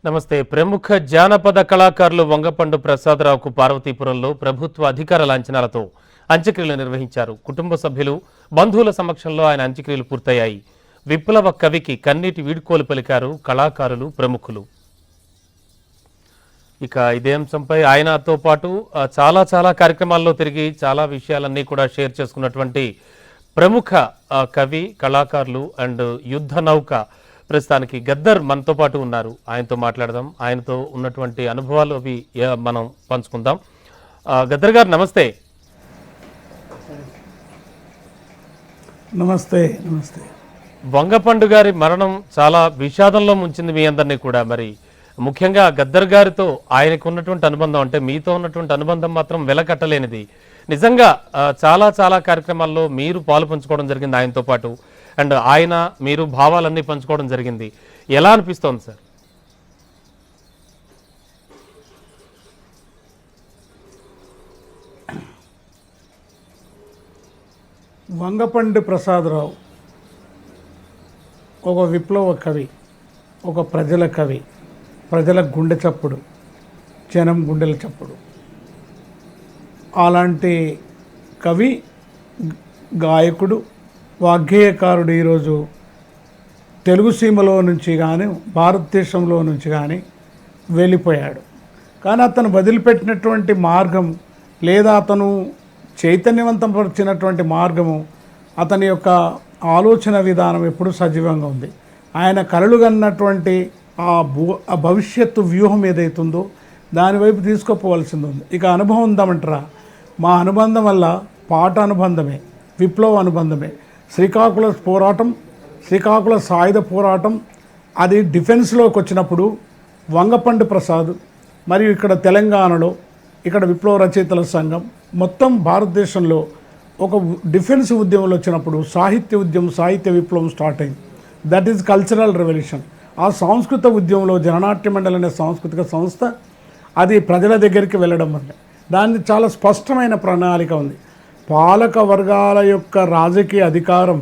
నమస్తే. ప్రముఖ జానపద కళాకారులు వంగపండు ప్రసాదరావుకు పార్వతీపురంలో ప్రభుత్వ అధికార లాంఛనాలతో అంత్యక్రియలు నిర్వహించారు. కుటుంబ సభ్యులు, బంధువుల సమక్షంలో ఆయన అంత్యక్రియలు పూర్తయ్యాయి. విప్లవ కవికి కన్నీటి వీడ్కోలు పలికారు కళాకారులు, ప్రముఖులు. ఇక ఇదే అంశంపై ఆయనతో పాటు చాలా కార్యక్రమాల్లో తిరిగి చాలా విషయాలన్నీ కూడా షేర్ చేసుకున్నటువంటి ప్రముఖ కవి, కళాకారులు అండ్ యుద్ధ నౌక ప్రస్తుతానికి గద్దర్ మనతో పాటు ఉన్నారు. ఆయనతో మాట్లాడదాం. ఆయనతో ఉన్నటువంటి అనుభవాలు అవి మనం పంచుకుందాం. గద్దర్ గారు నమస్తే. నమస్తే. నమస్తే. వంగపండు గారి మరణం చాలా విషాదంలో ముంచింది మీ అందరినీ కూడా. మరి ముఖ్యంగా గద్దర్ గారితో ఆయనకు ఉన్నటువంటి అనుబంధం, అంటే మీతో ఉన్నటువంటి అనుబంధం మాత్రం వెలకట్టలేనిది. నిజంగా చాలా కార్యక్రమాల్లో మీరు పాలు పంచుకోవడం జరిగింది ఆయనతో పాటు. అండ్ ఆయన మీరు భావాలన్నీ పంచుకోవడం జరిగింది. ఎలా అనిపిస్తోంది సార్? వంగపండు ప్రసాదరావు ఒక విప్లవ కవి, ఒక ప్రజల కవి, ప్రజల గుండె చప్పుడు, జనం గుండెల చప్పుడు. అలాంటి కవి, గాయకుడు, వాగ్గేయకారుడు ఈరోజు తెలుగు సీమలో నుంచి కానీ భారతదేశంలో నుంచి కానీ వెళ్ళిపోయాడు. కానీ అతను వదిలిపెట్టినటువంటి మార్గం లేదా అతను చైతన్యవంతపరిచినటువంటి మార్గము, అతని యొక్క ఆలోచన విధానం ఎప్పుడూ సజీవంగా ఉంది. ఆయన కలలు కన్నటువంటి ఆ భవిష్యత్తు వ్యూహం ఏదైతుందో దానివైపు తీసుకుపోవాల్సింది ఉంది. ఇక అనుభవం ఉందామంటారా? మా అనుబంధం వల్ల పాట అనుబంధమే, విప్లవ అనుబంధమే. శ్రీకాకుళ పోరాటం, శ్రీకాకుళ సాయుధ పోరాటం అది డిఫెన్స్లోకి వచ్చినప్పుడు వంగపండు ప్రసాద్ మరియు ఇక్కడ తెలంగాణలో ఇక్కడ విప్లవ రచయితల సంఘం మొత్తం భారతదేశంలో ఒక డిఫెన్స్ ఉద్యమంలో వచ్చినప్పుడు సాహిత్య ఉద్యమం, సాహిత్య విప్లవం స్టార్ట్ అయింది. That is cultural revolution. ఆ సాంస్కృత ఉద్యమంలో జననాట్య మండలి అనే సాంస్కృతిక సంస్థ అది ప్రజల దగ్గరికి వెళ్ళడం వల్ల దాన్ని చాలా స్పష్టమైన ప్రణాళిక ఉంది. పాలక వర్గాల యొక్క రాజకీయ అధికారం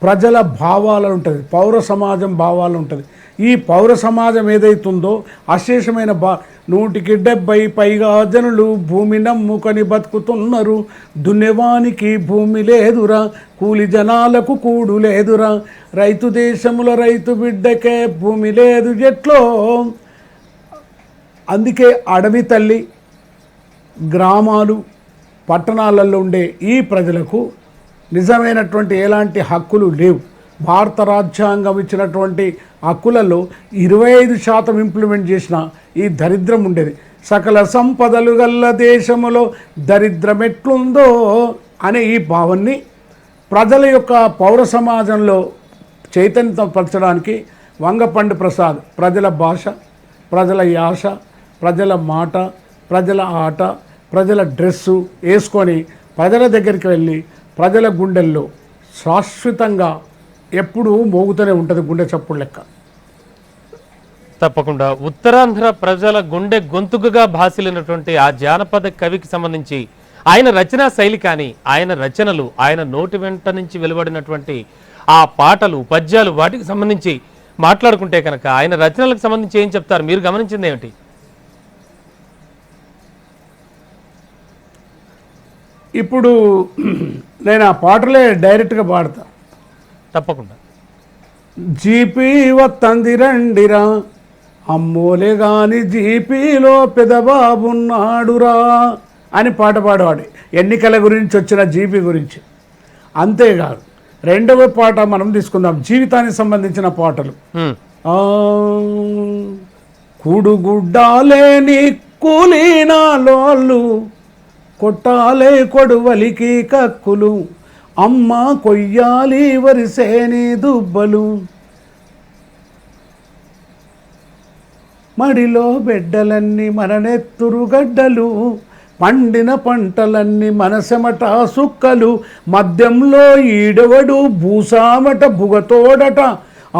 ప్రజల భావాలు ఉంటుంది, పౌర సమాజం భావాలు ఉంటుంది. ఈ పౌర సమాజం ఏదైతుందో అశేషమైన 170 పైగా జనులు భూమి నమ్ముకొని బతుకుతున్నారు. దున్నేవానికి భూమి లేదురా, కూలి జనాలకు కూడు లేదురా, రైతు దేశముల రైతు బిడ్డకే భూమి లేదు ఎట్లో. అందుకే అడవి తల్లి, గ్రామాలు, పట్టణాలలో ఉండే ఈ ప్రజలకు నిజమైనటువంటి ఎలాంటి హక్కులు లేవు. భారత రాజ్యాంగం ఇచ్చినటువంటి హక్కులలో 25% ఇంప్లిమెంట్ చేసిన ఈ దరిద్రం ఉండేది. సకల సంపదలు గల్ల దేశములో దరిద్రం ఎట్లుందో అనే ఈ భావాన్ని ప్రజల యొక్క పౌర సమాజంలో చైతన్యపరచడానికి వంగపండు ప్రసాద్ ప్రజల భాష, ప్రజల యాస, ప్రజల మాట, ప్రజల ఆట, ప్రజల డ్రెస్సు వేసుకొని ప్రజల దగ్గరికి వెళ్ళి ప్రజల గుండెల్లో శాశ్వతంగా ఎప్పుడూ మోగుతూనే ఉంటుంది గుండె చప్పుడు లెక్క. తప్పకుండా ఉత్తరాంధ్ర ప్రజల గుండె గొంతుకుగా భాసిల్లినటువంటి ఆ జానపద కవికి సంబంధించి ఆయన రచనా శైలి కానీ, ఆయన రచనలు, ఆయన నోటి వెంట నుంచి వెలువడినటువంటి ఆ పాటలు, పద్యాలు, వాటికి సంబంధించి మాట్లాడుకుంటే కనుక ఆయన రచనలకు సంబంధించి ఏం చెప్తారు? మీరు గమనించింది ఏమిటి? ఇప్పుడు నేను ఆ పాటలే డైరెక్ట్గా పాడతా. తప్పకుండా. జీపీ వత్తంది రండిరా, అమ్మోలే గాని జీపీలో పెదబాబున్నాడురా అని పాట పాడేవాడు. ఎన్నికల గురించి వచ్చిన జీపీ గురించి. అంతేకాదు, రెండవ పాట మనం తీసుకుందాం, జీవితానికి సంబంధించిన పాటలు. కూడుగుడ్డాలేని కూలీనాలోళ్ళు, కొట్టాలే కొడువలికి కక్కులు, అమ్మ కొయ్యాలి వరిసేని దుబ్బలు, మడిలో బిడ్డలన్నీ మననెత్తురు గడ్డలు, పండిన పంటలన్నీ మనసెమట సుక్కలు, మద్యంలో ఈడవడు భూసామట బుగతోడట,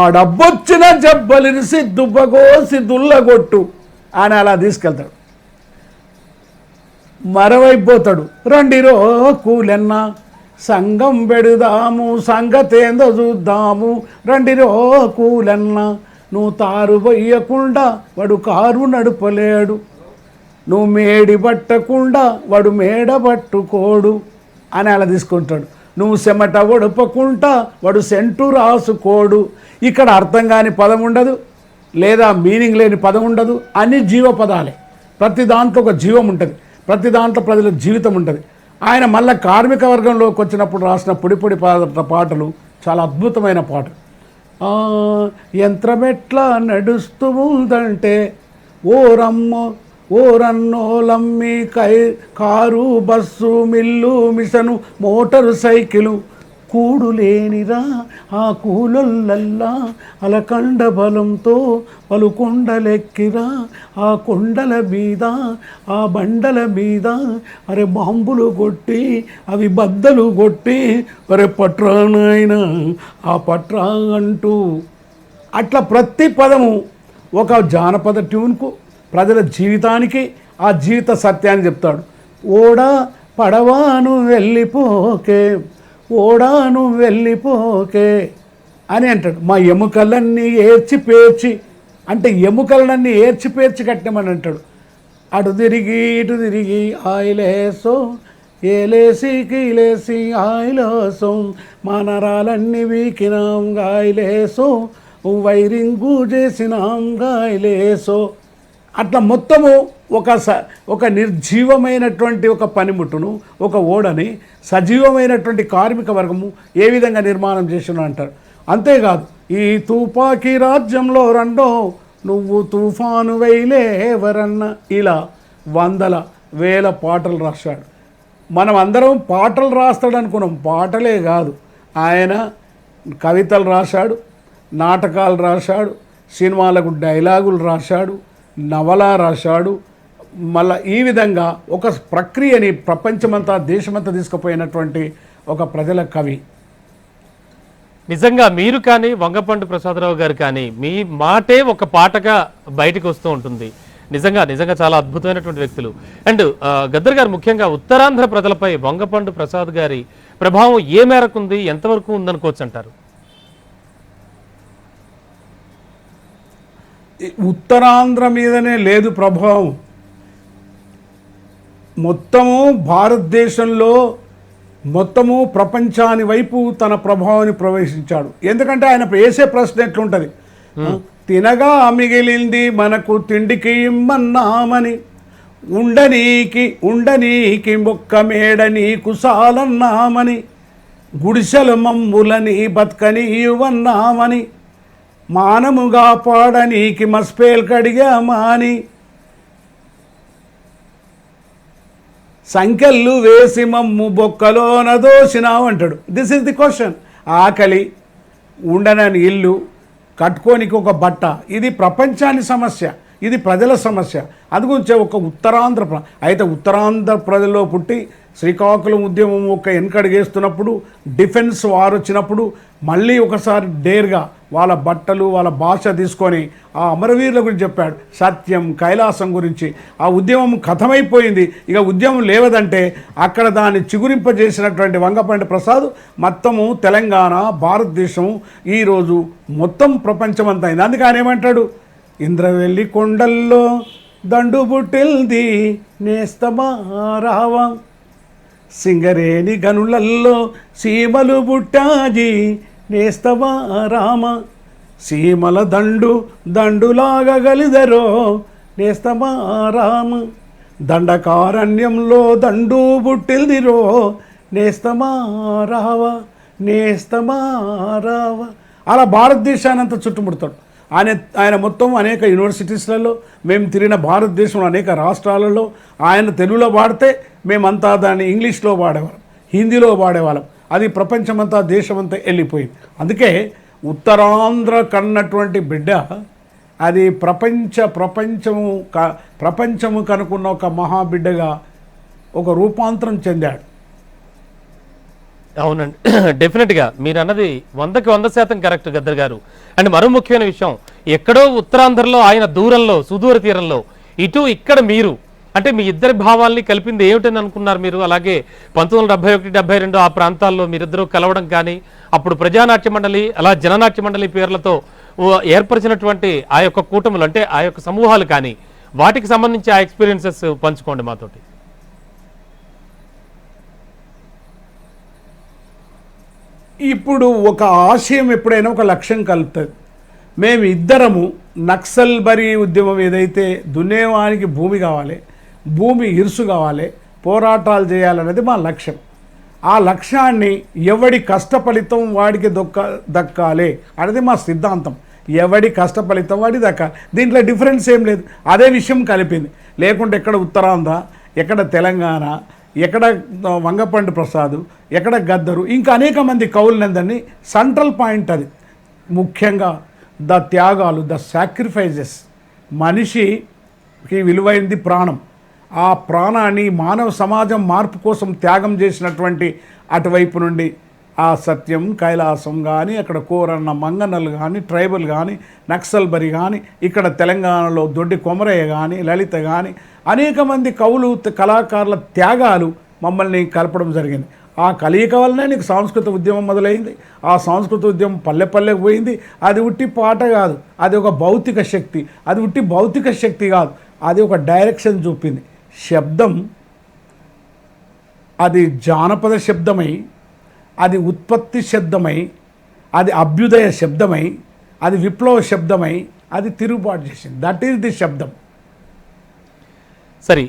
ఆ డబ్బొచ్చిన జబ్బలిరిసి దుబ్బగోసి దుల్లగొట్టు అని అలా తీసుకెళ్తాడు. మరవైపోతాడు. రండిరో కూలెన్న సంఘం పెడుదాము సంగతేందో చూద్దాము రండిరో కూలన్న నువ్వు తారు పోయకుండా వాడు కారు నడుపలేడు నువ్వు మేడి పట్టకుండా వాడు మేడ పట్టుకోడు అని అలా తీసుకుంటాడు నువ్వు చెమట ఒడపకుండా వాడు సెంటు రాసుకోడు ఇక్కడ అర్థం కాని పదం ఉండదు లేదా మీనింగ్ లేని పదం ఉండదు అన్ని జీవపదాలే ప్రతి దాంట్లో ఒక జీవం ఉంటుంది ప్రతి దాంట్లో ప్రజల జీవితం ఉంటుంది ఆయన మళ్ళీ కార్మిక వర్గంలోకి వచ్చినప్పుడు రాసిన పొడి పొడి పాటలు చాలా అద్భుతమైన పాటలు యంత్రమెట్లా నడుస్తూ ఉందంటే ఓరమ్మో ఓరన్నోలమ్మి car bus mill machine motor cycle కూడు లేనిరా ఆ కూలొల్లల్లా అలకండ బలంతో పలు కొండలెక్కిరా ఆ కొండల మీద ఆ బండల మీద అరే బాంబులు కొట్టి అవి బద్దలు కొట్టి అరే పట్రా నాయన ఆ పట్రా అంటూ అట్లా ప్రతి పదము ఒక జానపద ట్యూన్కు ప్రజల జీవితానికి ఆ జీవిత సత్యాన్ని చెప్తాడు ఓడా పడవాను వెళ్ళిపోకే ఓడాను వెళ్ళిపోకే అని అంటాడు మా ఎముకలన్నీ ఏర్చిపేర్చి అంటే ఎముకలన్నీ ఏర్చిపేర్చి కట్టినామని అంటాడు అటు తిరిగి ఇటు తిరిగి ఆయిలేసో ఏలేసి కీలేసి ఆయిలేసో మా నరాలన్నీ వీకినాం గాయలేసో వైరింగు చేసినాం గాయలేసో అట్లా మొత్తము ఒక నిర్జీవమైనటువంటి ఒక పనిముట్టును ఒక ఓడని సజీవమైనటువంటి కార్మిక వర్గము ఏ విధంగా నిర్మాణం చేసిన అంటారు అంతేకాదు ఈ తుపాకీ రాజ్యంలో రెండో నువ్వు తుఫాను వైలేవరన్న ఇలా వందల వేల పాటలు రాశాడు మనం అందరం పాటలు రాస్తాడు అనుకున్నాం పాటలే కాదు ఆయన కవితలు రాశాడు నాటకాలు రాశాడు సినిమాలకు డైలాగులు రాశాడు నవల రాశాడు మళ్ళీ ఈ విధంగా ఒక ప్రక్రియని ప్రపంచమంతా దేశమంతా తీసుకుపోయినటువంటి ఒక ప్రజల కవి నిజంగా మీరు కానీ వంగపండు ప్రసాదరావు గారు కానీ మీ మాటే ఒక పాటగా బయటకు వస్తూ ఉంటుంది నిజంగా నిజంగా చాలా అద్భుతమైనటువంటి వ్యక్తులు అండ్ గద్దర్ గారు ముఖ్యంగా ఉత్తరాంధ్ర ప్రజలపై వంగపండు ప్రసాద్ గారి ప్రభావం ఏ మేరకు ఉంది ఎంతవరకు ఉందనుకోవచ్చు అంటారు ఉత్తరాంధ్ర మీదనే లేదు ప్రభావం మొత్తము భారతదేశంలో మొత్తము ప్రపంచాని వైపు తన ప్రభావాన్ని ప్రవేశించాడు ఎందుకంటే ఆయన వేసే ప్రశ్న ఎట్లుంటుంది తినగా మిగిలింది మనకు తిండికి ఇమ్మన్నామని ఉండనీకి మొక్క మేడ నీకు సాలన్నామని గుడిసెల మమ్ములని బతకని ఇవ్వన్నామని మానముగా పాడనీకి మస్పేల్ కడిగామాని సంఖ్యలు వేసి మమ్ము బొక్కలోన దోసినావు అంటాడు దిస్ ఇస్ ది క్వశ్చన్ ఆకలి ఉండనని ఇల్లు కట్టుకోనికి ఒక బట్ట ఇది ప్రపంచాని సమస్య ఇది ప్రజల సమస్య అందుగురించి ఒక అయితే ఉత్తరాంధ్ర ప్రజల్లో పుట్టి శ్రీకాకుళం ఉద్యమం ఒక వెనకడిగేస్తున్నప్పుడు డిఫెన్స్ వార్ వచ్చినప్పుడు మళ్ళీ ఒకసారి డేర్గా వాళ్ళ బట్టలు వాళ్ళ భాష తీసుకొని ఆ అమరవీరుల గురించి చెప్పాడు సత్యం కైలాసం గురించి ఆ ఉద్యమం కథమైపోయింది ఇక ఉద్యమం లేవదంటే అక్కడ దాన్ని చిగురింపజేసినటువంటి వంగపండు ప్రసాద్ మొత్తము తెలంగాణ భారతదేశం ఈరోజు మొత్తం ప్రపంచమంతా అయింది అందుకే ఆయన ఏమంటాడు ఇంద్రవెల్లి కొండల్లో దండు బుట్టిల్ది నేస్తమా రావా సింగరేణి గనులల్లో సీమలు బుట్టాజీ నేస్తమా రామ సీమల దండులాగా గలిదరో నేస్తమా రామ దండకారణ్యంలో దండు బుట్టిల్దిరో నేస్తమా రావ అలా భారతదేశాన్ని అంతా చుట్టుముడతాడు ఆయన మొత్తం అనేక యూనివర్సిటీస్లలో మేము తిరిగిన భారతదేశంలో అనేక రాష్ట్రాలలో ఆయన తెలుగులో వాడితే మేమంతా దాన్ని ఇంగ్లీష్లో వాడేవాళ్ళం హిందీలో వాడేవాళ్ళం అది ప్రపంచమంతా దేశమంతా వెళ్ళిపోయింది అందుకే ఉత్తరాంధ్ర కన్నటువంటి బిడ్డ అది ప్రపంచము కనుక్కున్న ఒక మహాబిడ్డగా ఒక రూపాంతరం చెందాడు అవునండి డెఫినెట్గా మీరు అన్నది 100% కరెక్ట్ గద్దర్ గారు అండ్ మరో ముఖ్యమైన విషయం ఎక్కడో ఉత్తరాంధ్రలో ఆయన దూరంలో సుదూర తీరంలో ఇటు ఇక్కడ మీరు అంటే మీ ఇద్దరి భావాల్ని కలిపింది ఏమిటని అనుకున్నారు మీరు? అలాగే 1971, 72 ఆ ప్రాంతాల్లో మీరిద్దరూ కలవడం కానీ, అప్పుడు ప్రజానాట్య మండలి అలా జననాట్య మండలి పేర్లతో ఏర్పరిచినటువంటి ఆ యొక్క కూటములు అంటే ఆ యొక్క సమూహాలు కానీ, వాటికి సంబంధించి ఆ ఎక్స్పీరియన్సెస్ పంచుకోండి మాతోటి. ఇప్పుడు ఒక ఆశయం ఎప్పుడైనా ఒక లక్ష్యం కలుగుతుంది. మేము ఇద్దరము నక్సల్ బరీ ఉద్యమం ఏదైతే దున్నేవానికి భూమి కావాలి, భూమి ఇరుసు కావాలి, పోరాటాలు చేయాలనేది మా లక్ష్యం. ఆ లక్ష్యాన్ని ఎవడి కష్టఫలితం వాడికి దక్కాలి అనేది మా సిద్ధాంతం. ఎవడి కష్టఫలితం వాడికి దక్కాలి. దీంట్లో డిఫరెన్స్ ఏం లేదు. అదే విషయం కలిపింది. లేకుంటే ఎక్కడ ఉత్తరాంధ్ర, ఎక్కడ తెలంగాణ, ఎక్కడ వంగపండు ప్రసాద్, ఎక్కడ గద్దరు, ఇంకా అనేక మంది కవులనందరినీ సెంట్రల్ పాయింట్ అది. ముఖ్యంగా ద త్యాగాలు, ద సాక్రిఫైజెస్. మనిషికి విలువైంది ప్రాణం. ఆ ప్రాణాన్ని మానవ సమాజం మార్పు కోసం త్యాగం చేసినటువంటి అటువైపు నుండి ఆ సత్యం, కైలాసం కానీ, అక్కడ కోరన్న మంగన్నలు కానీ, ట్రైబల్ కానీ, నక్సల్బరి కానీ, ఇక్కడ తెలంగాణలో దొడ్డి కొమరయ్య కానీ, లలిత కానీ, అనేక మంది కవులు, కళాకారుల త్యాగాలు మమ్మల్ని కలపడం జరిగింది. ఆ కలయిక వల్లనే నీకు సాంస్కృతిక ఉద్యమం మొదలైంది. ఆ సాంస్కృతిక ఉద్యమం పల్లె పల్లెకు పోయింది. అది ఉట్టి పాట కాదు, అది ఒక భౌతిక శక్తి. అది ఉట్టి భౌతిక శక్తి కాదు, అది ఒక డైరెక్షన్ చూపింది. శబ్దం అది జానపద శబ్దమై, అది ఉత్పత్తి శబ్దమై, అది అభ్యుదయ శబ్దమై, అది విప్లవ శబ్దమై, అది తిరుగుబాటు చేసింది. దట్ ఈస్ ది శబ్దం. సరే,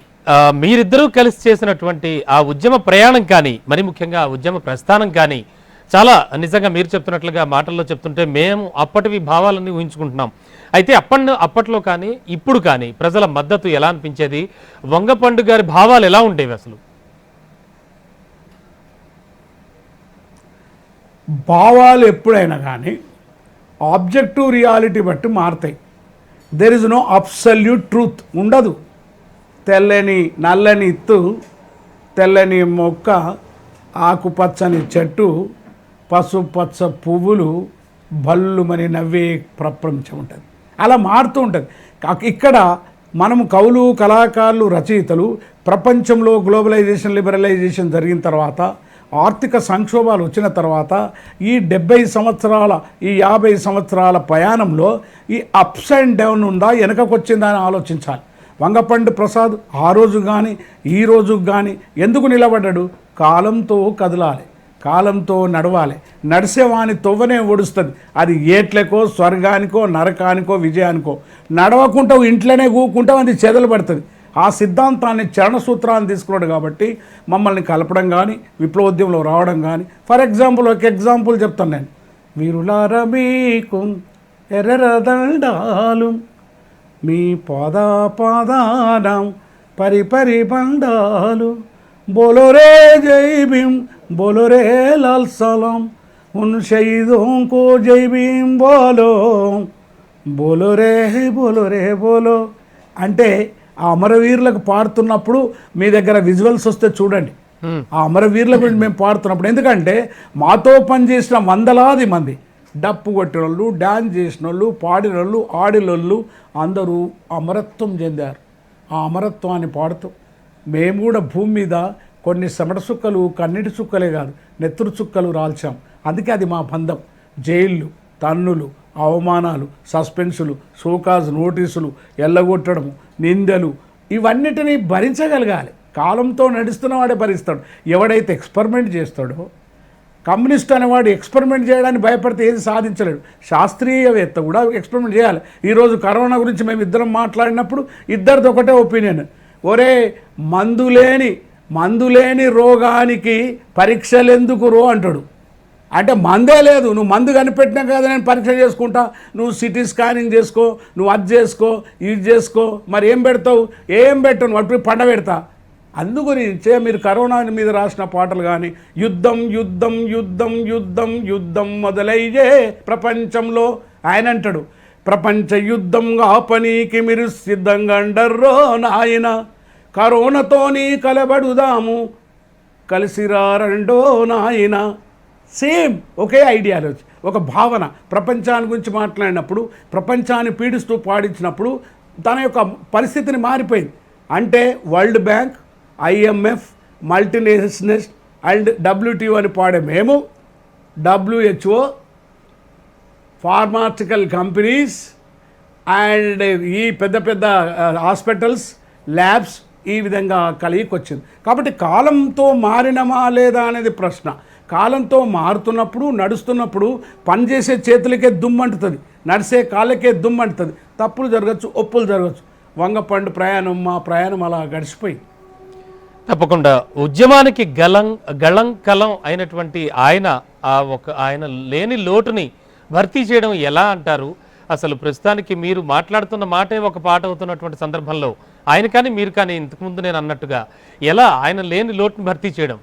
మీరిద్దరూ కలిసి చేసినటువంటి ఆ ఉద్యమ ప్రయాణం కానీ, మరి ముఖ్యంగా ఆ ఉద్యమ ప్రస్థానం కానీ చాలా నిజంగా మీరు చెప్తున్నట్లుగా మాటల్లో చెప్తుంటే మేము అప్పటివి భావాలన్నీ ఊహించుకుంటున్నాం. అయితే అప్పట్లో కానీ ఇప్పుడు కానీ ప్రజల మద్దతు ఎలా అనిపించేది? వంగపండు గారి భావాలు ఎలా ఉండేవి? అసలు భావాలు ఎప్పుడైనా కానీ ఆబ్జెక్టివ్ రియాలిటీ బట్టి మారుతాయి. There is no absolute truth ఉండదు. తెల్లని నల్లని ఇత్తు, తెల్లని మొక్క, ఆకుపచ్చని చెట్టు, పసుపచ్చ పువ్వులు, భల్లుమని నవ్వే ప్రపంచం ఉంటుంది. అలా మారుతూ ఉంటుంది. ఇక్కడ మనము కవులు, కళాకారులు, రచయితలు ప్రపంచంలో గ్లోబలైజేషన్, లిబరలైజేషన్ జరిగిన తర్వాత, ఆర్థిక సంక్షోభాలు వచ్చిన తర్వాత, ఈ 70 సంవత్సరాల, ఈ 50 సంవత్సరాల ప్రయాణంలో ఈ అప్స్ అండ్ డౌన్ ఉందా, వెనకకు వచ్చిందా అని ఆలోచించాలి. వంగపండు ప్రసాద్ ఆ రోజు కానీ ఈ రోజు కానీ ఎందుకు నిలబడ్డాడు? కాలంతో కదలాలి, కాలంతో నడవాలి. నడిసేవాని తొవ్వనే ఒడుస్తుంది. అది ఏట్లకో, స్వర్గానికో, నరకానికో, విజయానికో. నడవకుంటూ ఇంట్లోనే కూకుంటాం, అది చెదలు పడుతుంది. ఆ సిద్ధాంతాన్ని, చరణ సూత్రాన్ని తీసుకున్నాడు. కాబట్టి మమ్మల్ని కలపడం కానీ, విప్లవోద్యమంలో రావడం కానీ, ఫర్ ఎగ్జాంపుల్ ఒక ఎగ్జాంపుల్ చెప్తాను నేను. వీరులార మీకు ఎర్రదండాలు, మీ పాదానం పరిపరి బండాలు, బోలోరే జై భీమ్, బోలోరే లాల్ సలాం, ఉన్ షహీదోం కో జై భీమ్ బోలో, బోలోరే బోలోరే బోలో అంటే ఆ అమరవీరులకు పాడుతున్నప్పుడు మీ దగ్గర విజువల్స్ వస్తే చూడండి. ఆ అమరవీరుల గురించి మేము పాడుతున్నప్పుడు, ఎందుకంటే మాతో పనిచేసిన వందలాది మంది, డప్పు కొట్టిన వాళ్ళు, డ్యాన్స్ చేసిన వాళ్ళు, పాడిన వాళ్ళు, ఆడినోళ్ళు అందరూ అమరత్వం చెందారు. ఆ అమరత్వాన్ని పాడుతూ మేము కూడా భూమి మీద కొన్ని చెమట చుక్కలు, కన్నీటి చుక్కలే కాదు, నెత్తురు చుక్కలు రాల్చాం. అందుకే అది మా బంధం. జైళ్ళు, తన్నులు, అవమానాలు, సస్పెన్సులు, షోకాజ్ నోటీసులు, ఎల్లగొట్టడము, నిందలు, ఇవన్నిటినీ భరించగలగాలి. కాలంతో నడుస్తున్న వాడే భరిస్తాడు. ఎవడైతే ఎక్స్పెరిమెంట్ చేస్తాడో, కమ్యూనిస్ట్ అనేవాడు ఎక్స్పెరిమెంట్ చేయడానికి భయపడితే ఏది సాధించలేడు. శాస్త్రీయవేత్త కూడా ఎక్స్పెరిమెంట్ చేయాలి. ఈరోజు కరోనా గురించి మేము ఇద్దరం మాట్లాడినప్పుడు ఇద్దరిది ఒకటే ఒపీనియన్. ఒరే, మందులేని రోగానికి పరీక్షలు ఎందుకు రో అంటాడు. అంటే మందే లేదు, నువ్వు మందు కనిపెట్టినా కదా నేను పరీక్ష చేసుకుంటా, నువ్వు సిటీ స్కానింగ్ చేసుకో, నువ్వు అది చేసుకో, ఇది చేసుకో, మరి ఏం పెడతావు? ఏం పెట్టను, వాటి పండ పెడతా. అందుగురించే మీరు కరోనా మీద రాసిన పాటలు కానీ, యుద్ధం యుద్ధం యుద్ధం యుద్ధం యుద్ధం మొదలయ్యే ప్రపంచంలో ఆయన అంటాడు, ప్రపంచ యుద్ధంగా పనికి మీరు సిద్ధంగా అండర్రో నాయన, కరోనాతోని కలబడుదాము కలిసిరా రెండో నాయన. సేమ్ ఒకే ఐడియాలజీ, ఒక భావన. ప్రపంచాన్ని గురించి మాట్లాడినప్పుడు, ప్రపంచాన్ని పీడిస్తూ పాడించినప్పుడు తన యొక్క పరిస్థితిని మారిపోయింది. అంటే world bank, IMF, multinationals and WTO అని పాడే మేము WHO, ఫార్మాస్యూటికల్ కంపెనీస్ అండ్ ఈ పెద్ద పెద్ద హాస్పిటల్స్, ల్యాబ్స్ ఈ విధంగా కలిగికి వచ్చింది. కాబట్టి కాలంతో మారినమా లేదా అనేది ప్రశ్న. కాలంతో మారుతున్నప్పుడు, నడుస్తున్నప్పుడు పనిచేసే చేతులకే దుమ్మంటుతుంది, నడిసే కాళ్ళకే దుమ్మంటుతుంది. తప్పులు జరగచ్చు, ఒప్పులు జరగచ్చు. వంగపండు ప్రయాణం, మా ప్రయాణం అలా గడిచిపోయి. తప్పకుండా ఉద్యమానికి గళం అయినటువంటి ఆయన లేని లోటుని భర్తీ చేయడం ఎలా అంటారు? అసలు ప్రస్తుతానికి మీరు మాట్లాడుతున్న మాటే ఒక పాట అవుతున్నటువంటి సందర్భంలో ఆయన కానీ మీరు కానీ ఇంతకుముందు నేను అన్నట్టుగా ఎలా ఆయన లేని లోటుని భర్తీ చేయడం?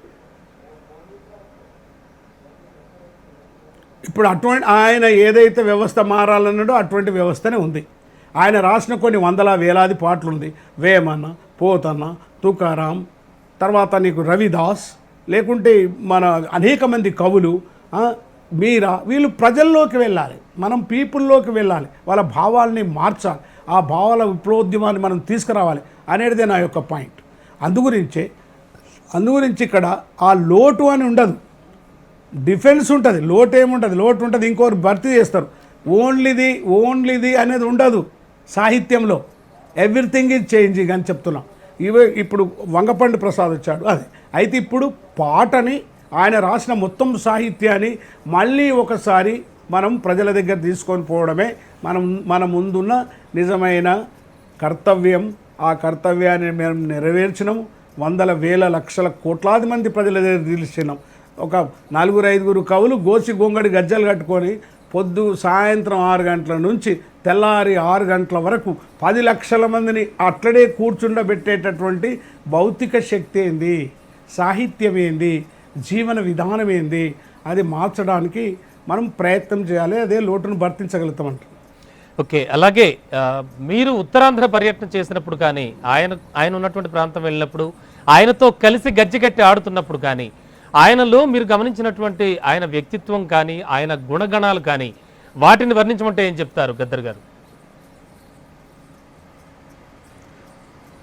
ఇప్పుడు అటువంటి ఆయన ఏదైతే వ్యవస్థ మారాలన్నాడో అటువంటి వ్యవస్థనే ఉంది. ఆయన రాసిన కొన్ని వందల వేలాది పాటలు ఉంది. వేమన్న, పోతన్న, తుకారాం, తర్వాత నీకు రవిదాస్, లేకుంటే మన అనేక మంది కవులు, మీరా, వీళ్ళు ప్రజల్లోకి వెళ్ళాలి, మనం పీపుల్లోకి వెళ్ళాలి, వాళ్ళ భావాల్ని మార్చాలి, ఆ భావాల విప్లవోద్యమాన్ని మనం తీసుకురావాలి అనేదే నా యొక్క పాయింట్. అందుగురించి ఇక్కడ ఆ లోటు అని ఉండదు, డిఫెన్స్ ఉంటుంది. లోటు ఏముంటుంది? లోటు ఉంటుంది, ఇంకోరు భర్తీ చేస్తారు. ఓన్లీది అనేది ఉండదు సాహిత్యంలో. ఎవ్రీథింగ్ ఈజ్ చేంజింగ్ అని చెప్తున్నాం. ఇప్పుడు వంగపండు ప్రసాద్ వచ్చాడు, అది అయితే ఇప్పుడు పాటని ఆయన రాసిన మొత్తం సాహిత్యాన్ని మళ్ళీ ఒకసారి మనం ప్రజల దగ్గర తీసుకొని పోవడమే మన ముందున్న నిజమైన కర్తవ్యం. ఆ కర్తవ్యాన్ని మేము నెరవేర్చినాము. వందల వేల లక్షల కోట్లాది మంది ప్రజల దగ్గర నిలిచినాం. ఒక 4-5 కవులు గోసి గొంగడి గజ్జలు కట్టుకొని సాయంత్రం 6 గంటల నుంచి తెల్లారి 6 గంటల వరకు 10 లక్షల మందిని అట్లనే కూర్చుండబెట్టేటటువంటి భౌతిక శక్తి ఏంది, సాహిత్యం ఏంది, జీవన విధానం ఏంది, అది మార్చడానికి మనం ప్రయత్నం చేయాలి. అదే లోటును భర్తించగలుగుతామంట. ఓకే, అలాగే మీరు ఉత్తరాంధ్ర పర్యటన చేసినప్పుడు కానీ ఆయన ఉన్నటువంటి ప్రాంతం వెళ్ళినప్పుడు ఆయనతో కలిసి గజ్జెకట్టి ఆడుతున్నప్పుడు కానీ ఆయనలో మీరు గమనించినటువంటి ఆయన వ్యక్తిత్వం కానీ ఆయన గుణగణాలు కానీ వాటిని వర్ణించమంటే ఏం చెప్తారు గద్దర్ గారు?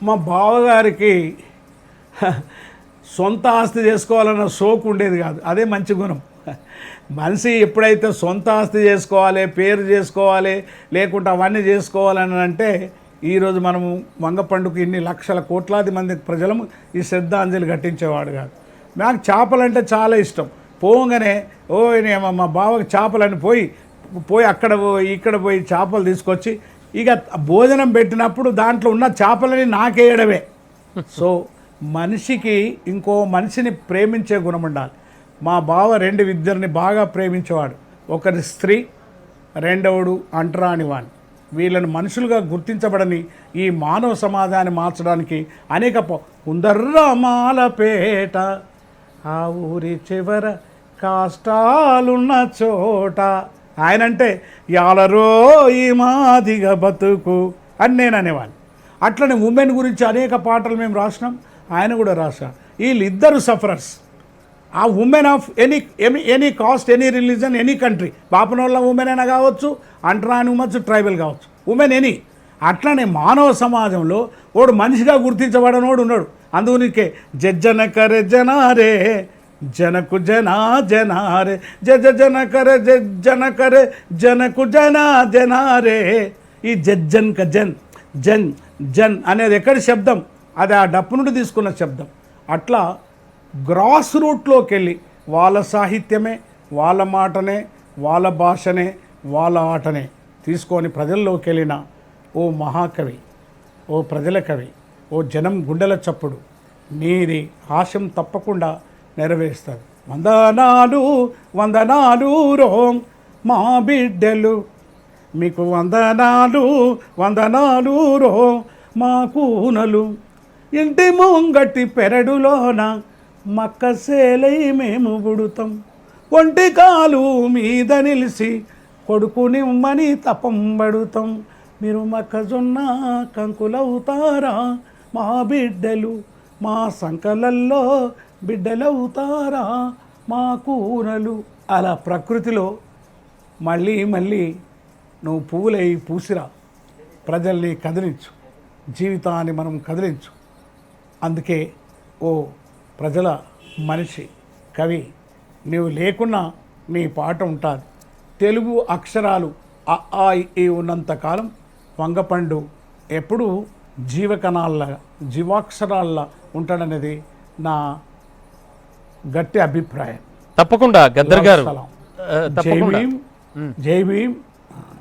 మా బావగారికి సొంత ఆస్తి చేసుకోవాలన్న సోకు ఉండేది కాదు. అదే మంచి గుణం. మనిషి ఎప్పుడైతే సొంత ఆస్తి చేసుకోవాలి, పేరు చేసుకోవాలి, లేకుంటే అవన్నీ చేసుకోవాలని అంటే ఈరోజు మనము వంగపండుకు ఇన్ని లక్షల కోట్లాది మంది ప్రజలము ఈ శ్రద్ధాంజలి ఘటించేవాడు కాదు. నాకు చేపలంటే చాలా ఇష్టం. పోగానే మా బావకి చేపలని పోయి అక్కడ ఇక్కడ పోయి చేపలు తీసుకొచ్చి ఇక భోజనం పెట్టినప్పుడు దాంట్లో ఉన్న చేపలని నాకేయడమే. సో మనిషికి ఇంకో మనిషిని ప్రేమించే గుణం ఉండాలి. మా బావ 2 బాగా ప్రేమించేవాడు. ఒకరి స్త్రీ, రెండవడు అంటరాని వాణి. వీళ్ళని మనుషులుగా గుర్తించబడని ఈ మానవ సమాజాన్ని మార్చడానికి అనేక ఉందర్రమాలపేట ఆ ఊరి చివర కష్టాలున్న చోట ఆయనంటే యాలరో ఈ మాదిగ బతుకు అని నేను అనేవాడిని. అట్లనే ఉమెన్ గురించి అనేక పాటలు మేము రాసినాం, ఆయన కూడా రాశారు. వీళ్ళిద్దరు సఫరర్స్. ఆ women of any caste, any religion, any country. బాపనోళ్ళ ఉమెన్ అయినా కావచ్చు, అంటరాని ఉమెన్స్, ట్రైబల్ కావచ్చు, ఉమెన్ ఎనీ. అట్లనే మానవ సమాజంలో వాడు మనిషిగా గుర్తించబడనోడు ఉన్నాడు. అందుకే జనకరే జనారే జనకు జనారే జనకరే జనకరే జనకు జనారే. ఈ జన్ అనేది ఎక్కడి శబ్దం? అది ఆ డప్పు నుండి తీసుకున్న శబ్దం. అట్లా గ్రాస్ రూట్లోకి వెళ్ళి వాళ్ళ సాహిత్యమే, వాళ్ళ మాటనే, వాళ్ళ భాషనే, వాళ్ళ ఆటనే తీసుకొని ప్రజల్లోకి వెళ్ళిన ఓ మహాకవి, ఓ ప్రజల కవి, ఓ జనం గుండెల చప్పుడు నీది ఆశం తప్పకుండా నెరవేరుస్తారు. వందనాలు వందనాలు రోం మా బిడ్డలు, మీకు వందనాలు వందనాలు రోం మా కూనలు, ఇంటి ముంగట్టి పెరడులోన మక్కసేలై మేము గుడుతాం, ఒంటి కాలు మీద నిలిచి కొడుకునిమ్మని తపంబడుతాం, మీరు మొక్కజొన్న కంకులవుతారా మా బిడ్డలు, మా సంకలల్లో బిడ్డలవుతారా మా కూనలు. అలా ప్రకృతిలో మళ్ళీ నువ్వు పువ్వులై పూసిరా, ప్రజల్ని కదిలించు, జీవితాన్ని మనం కదిలించు. అందుకే ఓ ప్రజల మనిషి కవి, నీవు లేకున్నా నీ పాట ఉంటుంది. తెలుగు అక్షరాలు అ ఆ ఇ ఈ ఉన్నంతకాలం వంగపండు ఎప్పుడూ జీవకణాల్లా జీవాక్షరాల్లా ఉంటాడనేది నా గట్టి అభిప్రాయం. తప్పకుండా గద్దర్ గారు సలాం. జై తప్పకుండా భీమ్, జై భీమ్,